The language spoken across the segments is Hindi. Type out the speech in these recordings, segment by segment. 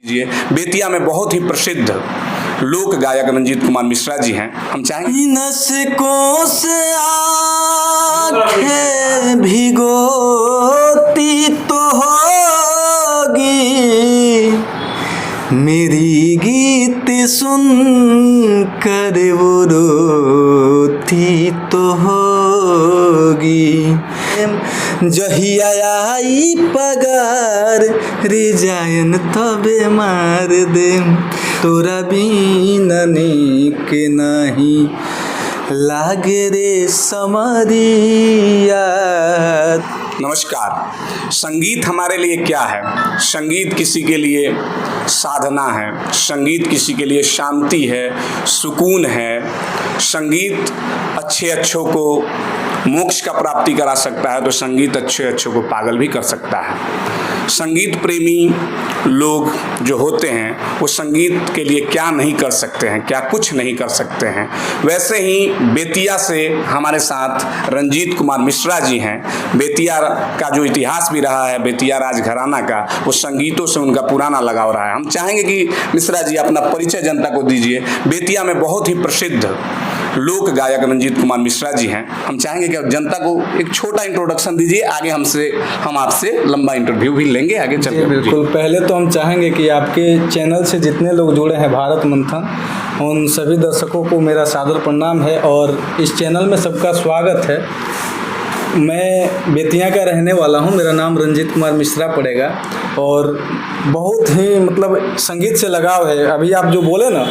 बेतिया में बहुत ही प्रसिद्ध लोक गायक रंजीत कुमार मिश्रा जी हैं। हम चाहेंगे नसकों से आँखें भिगोती तो होगी, मेरी गीत सुन कर वो रोती तो होगी। जहिया आई पगार रिजायन तबे मार दे, तोरा बिना नीक नहीं लागे रे समरिया। नमस्कार। संगीत हमारे लिए क्या है? संगीत किसी के लिए साधना है, संगीत किसी के लिए शांति है, सुकून है। संगीत अच्छों को मोक्ष का प्राप्ति करा सकता है, तो संगीत अच्छों को पागल भी कर सकता है। संगीत प्रेमी लोग जो होते हैं वो संगीत के लिए क्या नहीं कर सकते हैं, क्या कुछ नहीं कर सकते हैं। वैसे ही बेतिया से हमारे साथ रंजीत कुमार मिश्रा जी हैं। बेतिया का जो इतिहास भी रहा है, बेतिया राजघराना का, वो संगीतों से उनका पुराना लगाव रहा है। हम चाहेंगे कि मिश्रा जी अपना परिचय जनता को दीजिए। बेतिया में बहुत ही प्रसिद्ध लोक गायक रंजीत कुमार मिश्रा जी हैं। हम चाहेंगे कि जनता को एक छोटा इंट्रोडक्शन दीजिए, आगे हम आपसे लंबा इंटरव्यू भी लेंगे आगे चल। बिल्कुल। पहले तो हम चाहेंगे कि आपके चैनल से जितने लोग जुड़े हैं भारत मंथन, उन सभी दर्शकों को मेरा सादर प्रणाम है और इस चैनल में सबका स्वागत है। मैं बेतिया का रहने वाला हूं, मेरा नाम रंजीत कुमार मिश्रा पड़ेगा और बहुत ही संगीत से लगाव है। अभी आप जो बोले ना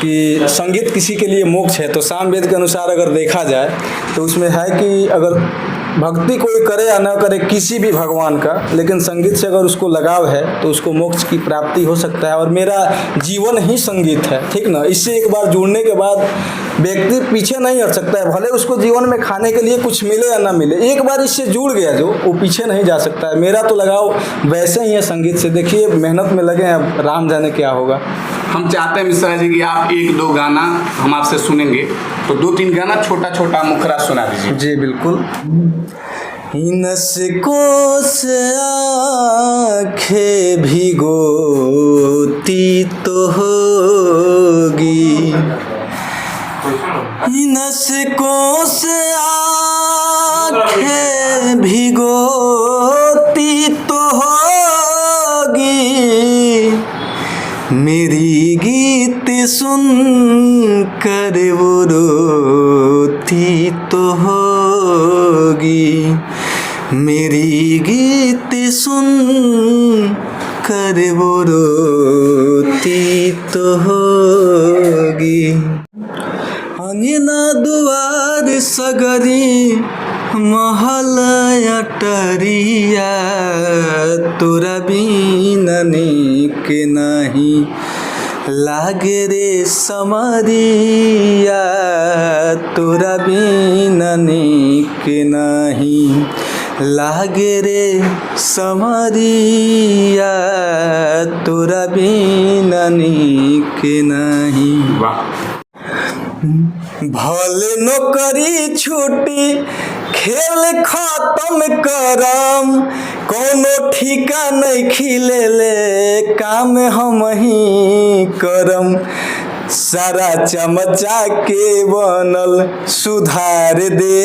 कि संगीत किसी के लिए मोक्ष है, तो सामवेद के अनुसार अगर देखा जाए तो उसमें है कि अगर भक्ति कोई करे या ना करे किसी भी भगवान का, लेकिन संगीत से अगर उसको लगाव है तो उसको मोक्ष की प्राप्ति हो सकता है। और मेरा जीवन ही संगीत है, ठीक ना। इससे एक बार जुड़ने के बाद व्यक्ति पीछे नहीं हट सकता है, भले उसको जीवन में खाने के लिए कुछ मिले या ना मिले। एक बार इससे जुड़ गया जो, वो पीछे नहीं जा सकता है। मेरा तो लगाव वैसे ही है संगीत से। देखिए मेहनत में लगे हैं, अब राम जाने क्या होगा। हम चाहते हैं मिश्रा जी कि आप एक दो गाना हम आपसे सुनेंगे, तो 2-3 गाना छोटा छोटा मुखरा सुना दीजिए। जी बिल्कुल। नसकों से आँखें भिगोती तो होगी, नसकों से आँखें भिगोती तो होगी, मेरी गीत सुन कर वो रोती तो होगी, मेरी गीत सुन कर वो रोती तो होगी। अंगना दुआर सगरी महल अटरिया, तोरा बिना नीक नहीं लागे रे समरिया, तोरा बिना नीक नहीं लागे रे समरिया, तोरा बिना नीक नहीं। भले नौकरी छुट्टी खेल खत्म करम, कोनो ठिका नहीं खिलेले काम हम ही करम, सारा चमचा के बनल सुधार दे,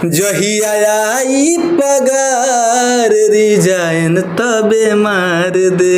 जहिया आई पगार रिजायन तबे मार दे।